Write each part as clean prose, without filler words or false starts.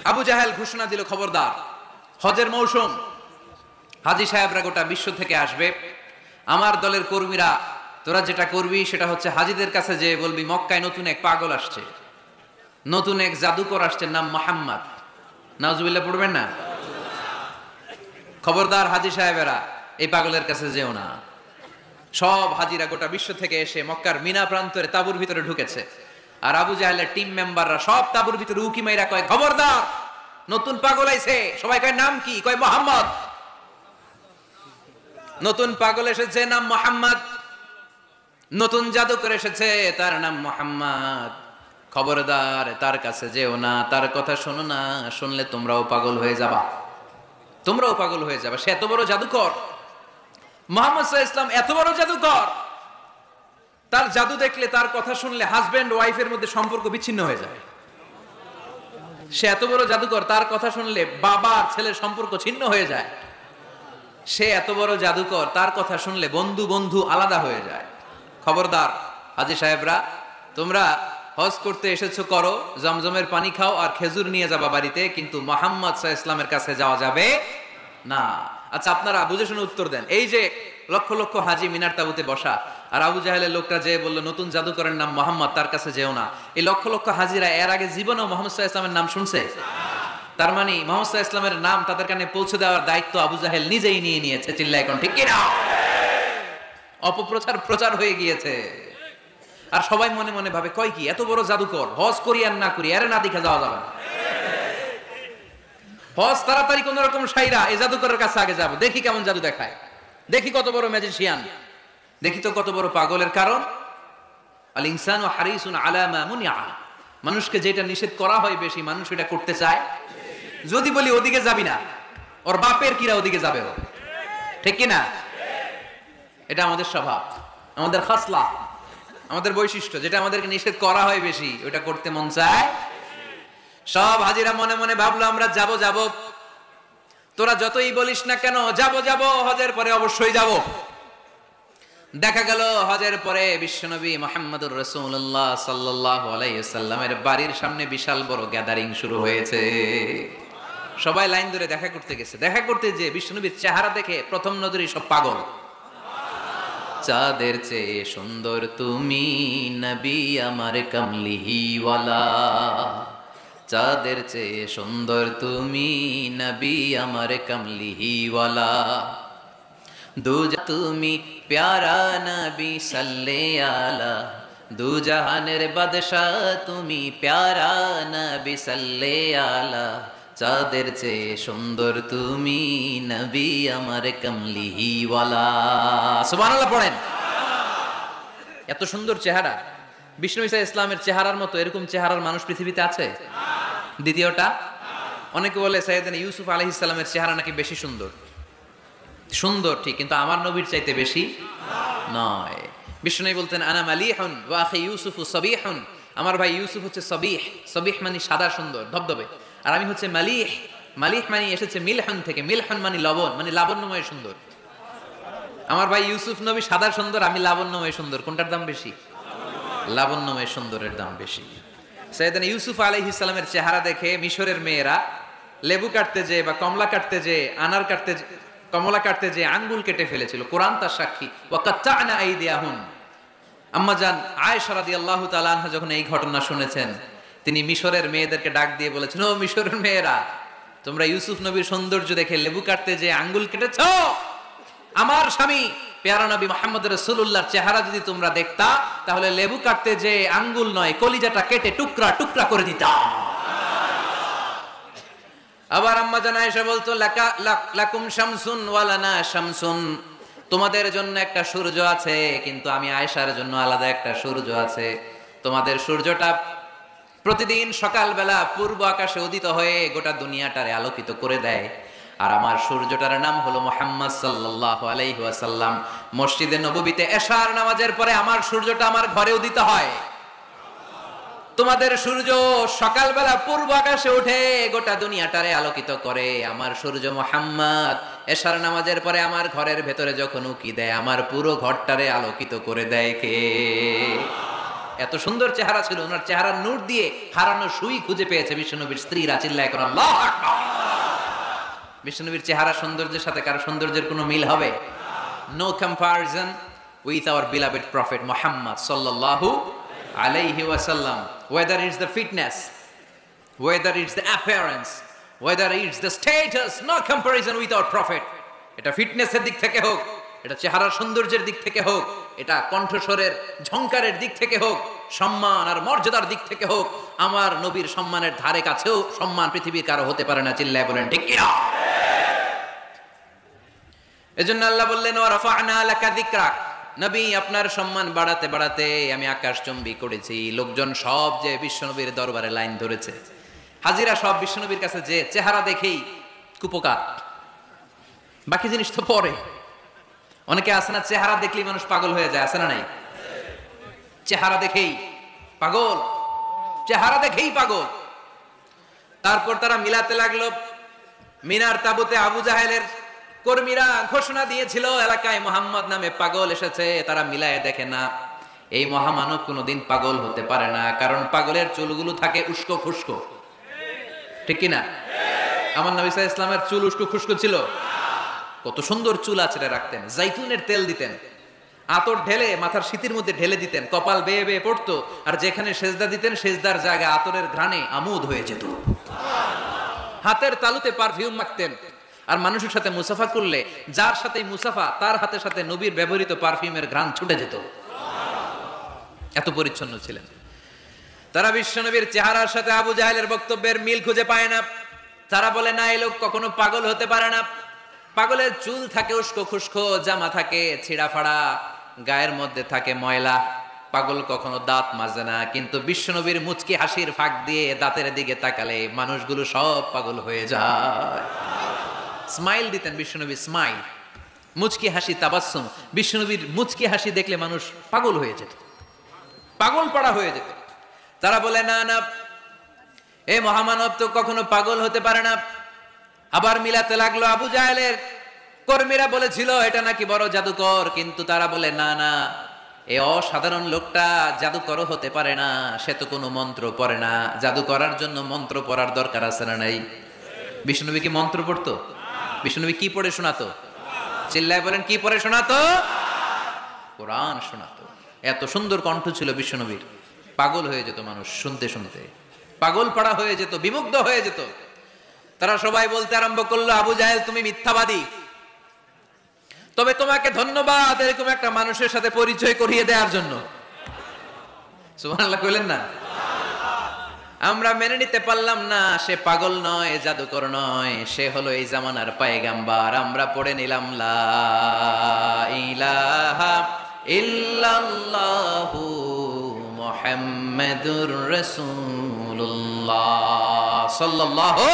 আবু জাহেল ঘোষণা দিল, খবরদার, হজের মৌসুম, হাজী সাহেবরা গোটা বিশ্ব থেকে আসবে, আমার দলের কর্মীরা তোরা যেটা করবি সেটা হচ্ছে হাজীদের কাছে যে বলবি মক্কায় নতুন এক পাগল আসছে, নতুন এক জাদুকর আসছে, নাম মুহাম্মদ। নাউজুবিল্লাহ পড়বেন না? খবরদার হাজী সাহেবেরা এই পাগলের কাছে যেও না। সব হাজিরা গোটা বিশ্ব থেকে এসে মক্কার মিনা প্রান্তরে তাঁবুর ভিতরে ঢুকেছে, আর আবু জাহেলের টিম মেম্বাররা সব তাঁবুর ভিতরে উকি মাইরা কয়, খবরদার, নতুন পাগল আইছে। সবাই কয়, নাম কি? কয়, মুহাম্মদ। নতুন পাগল এসেছে, নাম মুহাম্মদ। নতুন জাদুকর এসেছে, তার নাম মুহাম্মদ। খবরদার, তার কাছে যেও না, তার কথা শোনো না, শুনলে তোমরাও পাগল হয়ে যাবা, তোমরাও পাগল হয়ে যাবা। সে এত বড় জাদুকর, মুহাম্মদ সাল্লাল্লাহু আলাইহি ওয়াসাল্লাম এত বড় জাদুকর, তার জাদু দেখলে, তার কথা শুনলে হাজবেন্ড ওয়াইফের মধ্যে সম্পর্ক বিচ্ছিন্ন হয়ে যায়। সে এত বড় জাদুকর, তার কথা শুনলে বাবা আর ছেলের সম্পর্ক ছিন্ন হয়ে যায়। সে এত বড় জাদুকর, তার কথা শুনলে বন্ধু বন্ধু আলাদা হয়ে যায়। খবরদার হাজী সাহেবরা, তোমরা হজ করতে এসেছো, করো, জমজমের পানি খাও আর খেজুর নিয়ে যাবা বাড়িতে, কিন্তু মুহাম্মদ সাল্লাল্লাহু আলাইহি ওয়াসাল্লামের কাছে যাওয়া যাবে না। আচ্ছা, আপনারা বুঝে শুনে উত্তর দেন। এই যে লক্ষ লক্ষ হাজী মিনার তাঁবুতে বসা, আর আবু জাহেলের লোকটা যে বললো নতুন জাদুকরের নাম মুহাম্মদ, তার কাছে যেও না, এই লক্ষ লক্ষ হাজীরা এর আগে জীবনেও মুহাম্মদ সাল্লাল্লাহু আলাইহি ওয়াসাল্লামের নাম শুনছে? তার মানে মুহাম্মদ সাল্লাল্লাহু আলাইহি ওয়াসাল্লামের নাম তাদের কানে পৌঁছে দেওয়ার দায়িত্ব আবু জাহেল নিজেই নিয়ে নিয়েছে। চিল্লায় এখন ঠিক কিনা? অপপ্রচার প্রচার হয়ে গিয়েছে। আর সবাই মনে মনে ভাবে, কয় কি, এত বড় জাদুকর, হজ করি আর না করি, এর না দেখা যাওয়া যাবে না, হজ তাড়াতাড়ি কোন রকম সাইরা এই জাদুকরের কাছে আগে যাব, দেখি কেমন জাদু দেখায়, দেখি কত বড় ম্যাজিশিয়ান, দেখি তো কত বড় পাগলের। কারণ আল ইনসানু হারিসুন আলা মা মুনিআ, মানুষকে যেটা নিষেধ করা হয় বেশি, মানুষ এটা করতে চায়। যদি বলি ওদিকে যাবি না, ওর বাপের কিরা ওদিকে যাবে, ও ঠিক কি না? এটা আমাদের স্বভাব, আমাদের খাসলা, আমাদের বৈশিষ্ট্য, যেটা আমাদেরকে নিষেধ করা হয় বেশি, ওটা করতে মন চায়। সব হাজিরা মনে মনে ভাবলো, আমরা যাব যাব, তোরা যতই বলিস না কেন, যাব যাব, হজের পরে অবশ্যই যাব। দেখা গেল হজের পরে বিশ্বনবী মুহাম্মদুর রাসূলুল্লাহ সাল্লাল্লাহু আলাইহি ওয়াসাল্লামের বাড়ির সামনে বিশাল বড় গ্যাদারিং শুরু হয়েছে। সবাই লাইন ধরে দেখা করতে গেছে। দেখা করতে যে বিশ্বনবীর চেহারা দেখে প্রথম নজরেই সব পাগল। চাঁদের চেয়ে সুন্দর তুমি নবী আমার কামলিওয়ালা, চাঁদের চেয়ে সুন্দর তুমি নবী আমার কামলিওয়ালা, দুজা তুমি প্যারা নবী সাল্লে আলা, দু জাহানের বাদশাহ তুমি প্যারা নবী সাল্লে আলা, চাঁদের চেয়ে সুন্দর তুমি নবী আমার কামলিওয়ালা। সুবহানাল্লাহ পড়েন। এত সুন্দর চেহারা, বিষ্ণু ঈসা ইসলামের চেহারার মতো এরকম চেহারার মানুষ পৃথিবীতে আছে? দ্বিতীয়টা, অনেকে বলে সাইয়েদনা ইউসুফ আলাইহিস সালামের চেহারা নাকি বেশি সুন্দর। সুন্দর ঠিক, কিন্তু আমার নবীর চাইতে বেশি নয়। বিষ্ণু বলতেন, আনা মালিহুন ওয়া আখি ইউসুফু সাবিহুন, আমার ভাই ইউসুফ হচ্ছে সাবিহ, সাবিহ মানে সাদা সুন্দর ধবধবে, আর আমি হচ্ছে মালিহ, মালিহ মানে এসেছে মিলহন থেকে, মিলহন মানে লবণ, মানে লাবণ্যময় সুন্দর। আমার ভাই ইউসুফ নবী সাদা সুন্দর, আমি লাবণ্যময় সুন্দর, কোনটার দাম বেশি? লাবণ্যময় সুন্দরের দাম বেশি। সাইয়েদনা ইউসুফ আলাইহিস সালামের চেহারা দেখে মিশরের মেয়েরা লেবু কাটতে যে বা কমলা কাটতে যে, আনার কাটতে, কমলা কাটতে যে আঙ্গুল কেটে ফেলেছিল, কোরআন তার সাক্ষী। ওয়া কাত্তা'না আইদিয়াহুন, আম্মা জান আয়েশা রাদিয়াল্লাহু তাআলা আনহা যখন এই ঘটনা শুনেছেন, তিনি মিশরের মেয়েদেরকে ডাক দিয়ে বলেছেন, ও মিশরের মেয়েরা, তোমরা ইউসুফ নবীর সৌন্দর্য দেখে লেবু কাটতে যে আঙ্গুল কেটেছো, আমার স্বামী প্যারা নবী মুহাম্মদ রাসূলুল্লাহর চেহারা যদি তোমরা দেখতা, তাহলে লেবু কাটতে যে আঙ্গুল নয়, কলিজাটা কেটে টুকরা টুকরা করে দিতা। আবার আম্মা জান আয়েশা বলতো, লাকুম শামসুন ওয়া লানা শামসুন, তোমাদের জন্য একটা সূর্য আছে, কিন্তু আমি আয়েশার জন্য আলাদা একটা সূর্য আছে। তোমাদের সূর্যটা প্রতিদিন সকালবেলা পূর্ব আকাশে উদিত হয়ে গোটা দুনিয়াটারে আলোকিত করে দেয়, আর আমার সূর্যটার নাম হলো মুহাম্মদ সাল্লাল্লাহু আলাইহি ওয়াসাল্লাম। মসজিদে নববীতে এশার নামাজের পরে আমার সূর্যটা আমার ঘরে উদিত হয়। তোমাদের সূর্য সকালবেলা পূর্ব আকাশে উঠে গোটা দুনিয়াটারে আলোকিত করে, আমার সূর্য মুহাম্মদ এশার নামাজের পরে আমার ঘরের ভেতরে যখন উকি দেয়, আমার পুরো ঘরটারে আলোকিত করে দেয় কে? এত সুন্দর চেহারা ছিল, ওনার চেহারার নূর দিয়ে হারানো সুই খুঁজে পেয়েছে বিশ্বনবীর স্ত্রীরা। চিল্লায় করে আল্লাহু আকবার। বিশ্বনবীর চেহারা সৌন্দর্যের সাথে কারো সৌন্দর্যের কোনো মিল হবে? No comparison with our beloved prophet Muhammad সাল্লাল্লাহু আলাইহি ওয়াসাল্লাম। whether it's the fitness, whether it's the appearance, whether it's the status, no comparison with our prophet. এটা ফিটনেসের দিক থেকে হোক, এটা চেহারার সৌন্দর্যের দিক থেকে হোক, এটা কণ্ঠস্বরের ঝংকারের দিক থেকে হোক, সম্মান আর মর্যাদার দিক থেকে হোক, আমার নবীর সম্মানের ধারে কাছেও সম্মান পৃথিবীর কারো হতে পারে না। চিল্লায় বলেন ঠিক কি না? এজন্য আল্লাহ বললেন ওয়া রাফা'না লাকা যিকরাক, নবী আপনার সম্মান বাড়াতে বাড়াতে আমি আকাশচুম্বী করেছি। লোকজন সব যে বিশ্বনবীর দরবারে লাইন ধরেছে, হাজিরা সব বিশ্বনবীর কাছে, যে চেহারা দেখেই কুপকার, বাকি জিনিস তো পরে। অনেকে আছে না, চেহারা দেখলেই মানুষ পাগল হয়ে যায়, আছে না নাই? চেহারা দেখেই পাগল, চেহারা দেখেই পাগল। তারপর তারা মিলাতে লাগলো। মিনার তাবুতে আবু জাহেলের কর্মীরা ঘোষণা দিয়েছিল এলাকায় মোহাম্মদ নামে পাগল এসেছে। তারা মিলায়ে দেখে না, এই মহামানব কোনোদিন পাগল হতে পারে না, কারণ পাগলের চুলগুলো থাকে উস্কো খুস্কো, ঠিক কিনা? আমার নবী সাল্লাল্লাহু আলাইহি ওয়াসাল্লামের চুল উস্কো খুস্কো ছিল? কত সুন্দর চুল আঁচড়ে রাখতেন, জাইতুনের তেল দিতেন, আতর ঢেলে মাথার শীতের মধ্যে ঢেলে দিতেন, কপাল বেয়ে বেয়ে পড়তো, আর যেখানে সেজদা দিতেন সেজদার জায়গায় আতরের ঘ্রাণে আমোদ হয়ে যেত। হাতের তালুতে পারফিউম মাখতেন, আর মানুষের সাথে মুসাফা করলে যার সাথে মুসাফা তার হাতের সাথে নবীর ব্যবহৃত পারফিউমের ঘ্রাণ ছুটে যেত। এত পরিচ্ছন্ন ছিলেন তারা। বিশ্বনবীর চেহারার সাথে আবু জাহেলের বক্তব্যের মিল খুঁজে পায় না। তারা বলে না, এই লোক কখনো পাগল হতে পারে না। পাগলের চুল থাকে উস্কো খুস্কো, জামা থাকে ছিঁড়া ফাড়া, গায়ের মধ্যে থাকে ময়লা। পাগল কখনো দাঁত মাজে না, কিন্তু বিশ্বনবীর মুচকি হাসির ফাঁক দিয়ে দাঁতের দিকে তাকালে মানুষগুলো সব পাগল হয়ে যায়। স্মাইল দিতেন বিশ্বনবী, স্মাইল, মুচকি হাসি, তাবাসসুম। বিশ্বনবীর মুচকি হাসি দেখলে মানুষ পাগল হয়ে যেত, পাগল পাড়া হয়ে যেত। তারা বলে না না, এই মহামানব তো কখনো পাগল হতে পারে না। আবার মিলাতে লাগলো। আবু জাহেলের কর্মীরা বলেছিল এটা নাকি বড় জাদুকর, কিন্তু তারা বলে না না, এই অসাধারণ লোকটা জাদুকর হতে পারে না, সে তো কোনো মন্ত্র পড়ে না। জাদু করার জন্য মন্ত্র পড়ার দরকার আছে না নাই? বিষ্ণুনবী কি মন্ত্র পড়তো? বিষ্ণুনবী কি পড়ে শোনাতো? চিল্লায় বলেন, কি পড়ে শোনাতো? কোরআন শোনাতো। এত সুন্দর কণ্ঠ ছিল বিশ্বনবীর, পাগল হয়ে যেত মানুষ শুনতে শুনতে, পাগল পাড়া হয়ে যেত, বিমুগ্ধ হয়ে যেত। তারা সবাই বলতে আরম্ভ করলো, আবু জাহেল তুমি মিথ্যাবাদী, তবে তোমাকে ধন্যবাদ এরকম একটা মানুষের সাথে পরিচয় করিয়ে দেওয়ার জন্য। সুবহানাল্লাহ কইলেন না? আমরা মেনে নিতে পারলাম না সে পাগল নয়, জাদুকর নয়, সে হলো এই জামানার পয়গাম্বার। আমরা পড়ে নিলাম লা ইলাহা ইল্লাল্লাহু মুহাম্মাদুর রাসূলুল্লাহ সাল্লাল্লাহু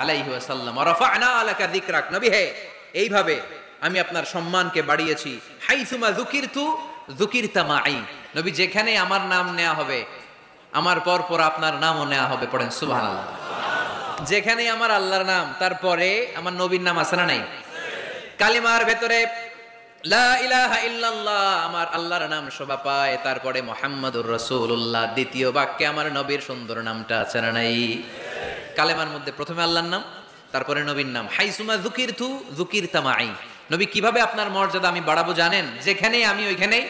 আলাইহি ওয়াসাল্লাম। রাফা'না লাকা যিকরাক, নবী হে এইভাবে আমি আপনার সম্মানকে বাড়িয়েছি। হাইসুমা যুকিরতু যুকিরতা মাই, নবী যেখানে আমার নাম নেওয়া হবে আমার পর পর আপনার নামও নেওয়া হবে। পড়েন সুবহানাল্লাহ। যেখানে আমার আল্লাহর নাম তারপরে আমার নবীর নাম আছে না নাই? কালিমার ভেতরে লা ইলাহা ইল্লাল্লাহ আমার আল্লাহর নাম শোভা পায়, তারপরে মুহাম্মাদুর রাসূলুল্লাহ দ্বিতীয় বাক্যে আমার নবীর সুন্দর নামটা আছে না নাই? কালেমার মধ্যে প্রথমে আল্লাহর নাম, তারপরে নবীর নাম। হাইসুমা যুকিরতু যুকিরতা মাই, নবী কিভাবে আপনার মর্যাদা আমি বাড়াবো জানেন? যেখানেই আমি ওইখানেই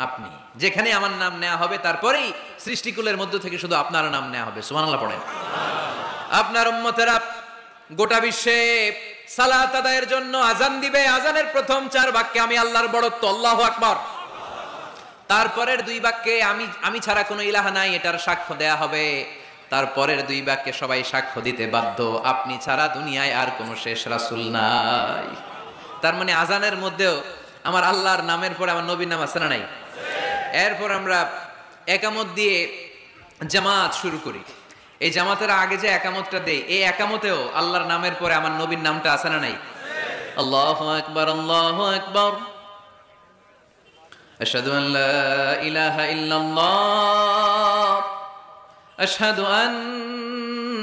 আপনি, যেখানে আমার নাম নেওয়া হবে তারপরেই সৃষ্টিকুলের মধ্য থেকে শুধু আপনার নাম নেওয়া হবে। সুবহানাল্লাহ পড়েন। আপনার উম্মতেরা গোটা বিশ্বে সালাত আদায়ের জন্য আজান দিবে, আজানের প্রথম 4 বাক্যে আমি আল্লাহর বড়ত্ব, আল্লাহু আকবার। তারপরের 2 বাক্যে আমি ছাড়া কোনো ইলাহা নাই, এটার সাক্ষ্য দেয়া হবে। তারপরের 2 বাক্যে সবাই সাক্ষ্য দিতে বাধ্য, আপনি ছাড়া দুনিয়ায় আর কোনো শেষ রাসূল নাই। তার মানে আজানের মধ্যেও আমার আল্লাহর নামের পরে আমার নবীর নাম আছে না নাই? এরপর আমরা একামত দিয়ে জামাত শুরু করি। এই জামাতের আগে যে একামতটা দেই, এই একামতেও আল্লাহর নামের পরে আমার নবীর নামটা আছে না নাই? আল্লাহু আকবার, আল্লাহু আকবার, আশহাদু আন লা ইলাহা ইল্লাল্লাহ, আশহাদু আন্না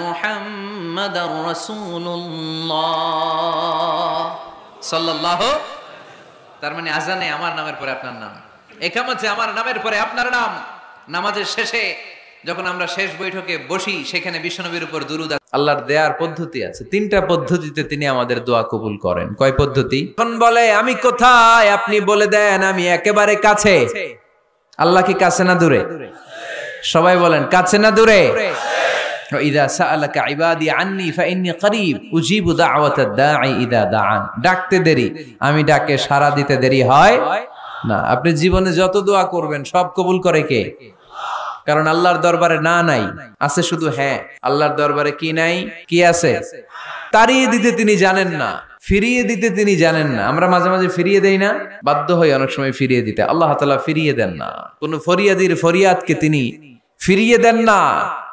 মুহাম্মাদার রাসূলুল্লাহ সাল্লাল্লাহু। তার মানে আজানে আমার নামের পরে আপনার নাম, একামতে আমার নামের পরে আপনার নাম। নামাজের শেষে যখন আমরা শেষ বৈঠকে বসি, সেখানে বিশ্বনবীর উপর দুরূদ। আল্লাহর দেয়ার পদ্ধতি আছে, 3টা পদ্ধতিতে তিনি আমাদের দোয়া কবুল করেন। কয় পদ্ধতি? কোন বলে আমি কোথায়, আপনি বলে দেন আমি একেবারে কাছে। আল্লাহ কি কাছে না দূরে? সবাই বলেন কাছে না দূরে? ইযা সাআলাকা ইবাদি আন্নী ফাইন্নী করিব উজিবু দাওয়াতাদ দাঈ ইযা দাআন। ডাকতে দেরি, আমি ডাকে সাড়া দিতে দেরি হয় না। আপনি জীবনে যত দোয়া করবেন সব কবুল করে কে? কারণ আল্লাহর দরবারে না নাই, আছে শুধু হ্যাঁ। আল্লাহর দরবারে কি নাই? কি আছে? তাড়িয়ে দিতে তিনি জানেন না, ফিরিয়ে দিতে তিনি জানেন না। আমরা মাঝে মাঝে ফিরিয়ে দেই না, বাধ্য হই অনেক সময় ফিরিয়ে দিতে। আল্লাহ তাআলা ফিরিয়ে দেন না, কোন ফরিয়াদির ফরিয়াদকে তিনি ফিরিয়ে দেন না,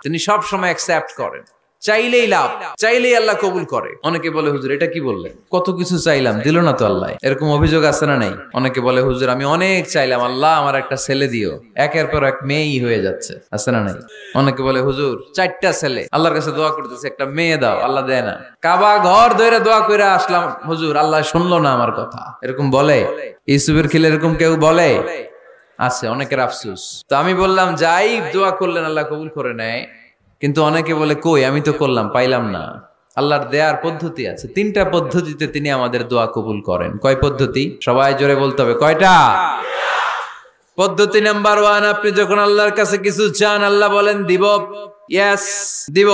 তিনি সব সময় অ্যাকসেপ্ট করেন। চাইলেই লাভ, চাইলেই আল্লাহ কবুল করে। অনেকে বলে হুজুর এটা কি বললেন, কত কিছু চাইলাম দিল না তো আল্লাহ, এরকম অভিযোগ আছে না নাই? অনেকে বলে হুজুর আমি অনেক চাইলাম, আল্লাহ আমার একটা ছেলে দিও, একের পর এক মেয়েই হয়ে যাচ্ছে, আছে না নাই? অনেকে বলে হুজুর 4টা ছেলে, আল্লাহর কাছে দোয়া করতেছে একটা মেয়ে দাও, আল্লাহ দেয় না। কাবা ঘর ধরে দোয়া করে আসলাম, হুজুর আল্লাহ শুনলো না আমার কথা, এরকম বলে? ইউসুফের খিলে এরকম কেউ বলে? আছে, অনেকের আফসোস। তো আমি বললাম যাই দোয়া করলেন আল্লাহ কবুল করে নেয়, কিন্তু অনেকে বলে কই আমি তো করলাম পাইলাম না। আল্লাহর দেয়ার পদ্ধতি আছে, 3টা পদ্ধতিতে তিনি আমাদের দোয়া কবুল করেন। কয় পদ্ধতি? সবাই জোরে বলতে হবে, কয়টা? পদ্ধতি নাম্বার 1, আপনি যখন আল্লাহর কাছে কিছু চান আল্লাহ বলেন দিব, ইয়েস দিব।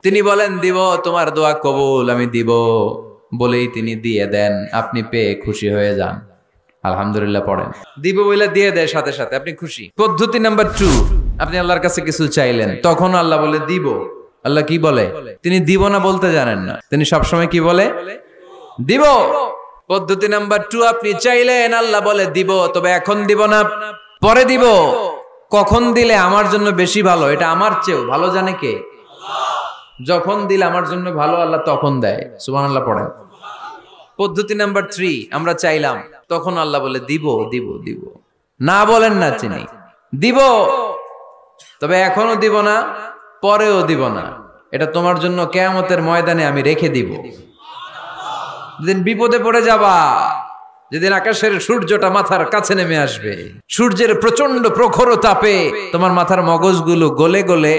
তিনি বলেন দিব, তোমার দোয়া কবুল, আমি দিব বলেই তিনি দিয়ে দেন। আপনি পেয়ে খুশি হয়ে যান, আলহামদুলিল্লাহ পড়েন। দিব বলে দিয়ে দেয় সাথে সাথে, আপনি খুশি। পদ্ধতি নাম্বার 2, আপনি আল্লাহর কাছে কিছু চাইলেন, তখন আল্লাহ বলে দিব। আল্লাহ কি বলে? তিনি দিব না বলতে জানেন না, তিনি সবসময় কি বলে? দিব। পদ্ধতি নাম্বার 2, আপনি চাইলেন, আল্লাহ বলে দিব, তবে এখন দিব না, পরে দিব। কখন দিলে আমার জন্য বেশি ভালো, এটা আমার চেয়েও ভালো জানে কে? যখন দিলে আমার জন্য ভালো আল্লাহ তখন দেয়, সুবহানাল্লাহ পড়েন। পদ্ধতি নাম্বার 3, আমরা চাইলাম, তখন আল্লাহ বলে দিব দিব দিব। না বলেন না, চিনি দিব, তবে এখনো দিব না, পরেও দিব না, এটা তোমার জন্য কিয়ামতের ময়দানে আমি রেখে দিব। যেদিন বিপদে পড়ে যাবা, যেদিন আকাশের সূর্যটা মাথার কাছে নেমে আসবে, সূর্যের প্রচন্ড প্রখর তাপে তোমার মাথার মগজগুলো গলে গলে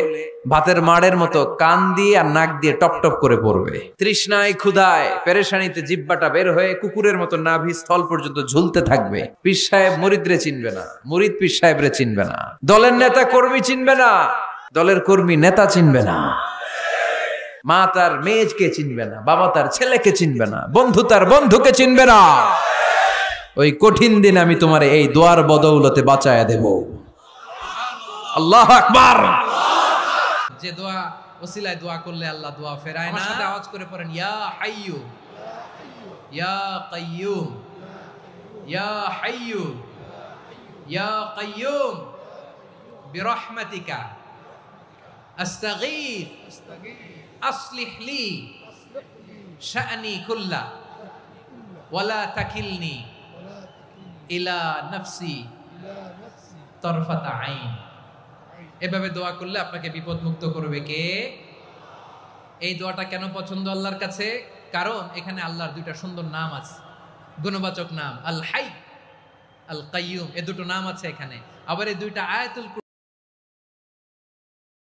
ভাতের মাড়ের মতো কান দিয়ে আর নাক দিয়ে টপ টপ করে পড়বে। তৃষ্ণায় ক্ষুধায় পেরেশানিতে জিহ্বাটা বের হয়ে কুকুরের মতো নাভি স্থল পর্যন্ত ঝুলতে থাকবে। পীর সাহেব মুরিদরে চিনবে না, মুরিদ পীর সাহেবরে চিনবে না, দলের নেতা কর্মী চিনবে না, দলের কর্মী নেতা চিনবে না, মা তার মেয়েকে চিনবে না, বাবা তার ছেলেকে চিনবে না, বন্ধু তার বন্ধুকে চিনবে না। ওই কঠিন দিন আমি তোমার এই দোয়ার বদৌলতে বাঁচায়া দেব। আল্লাহু আকবার। যে দোয়া ওসিলায় দোয়া করলে আল্লাহ দোয়া ফেরায় না, সাথে আওয়াজ করে পড়েন ইয়া হাইয়ু ইয়া কাইয়ুম ইয়া হাইয়ু ইয়া কাইয়ুম বিরহমাতিকা আস্তাগীথ আসলিহ লি শা'নি কুল্লা ওয়ালা তাকিলনি ইলা নাফসি তরফাতা আইন। এভাবে দোয়া করলে আপনাকে বিপদ মুক্ত করবে কে? এই দোয়াটা কেন পছন্দ আল্লাহর কাছে? কারণ এখানে আল্লাহর 2টা সুন্দর নাম আছে, গুণবাচক নাম, আল হাই, আল কাইয়ুম, এই 2টো নাম আছে এখানে। আবার এই 2টা আয়াতুল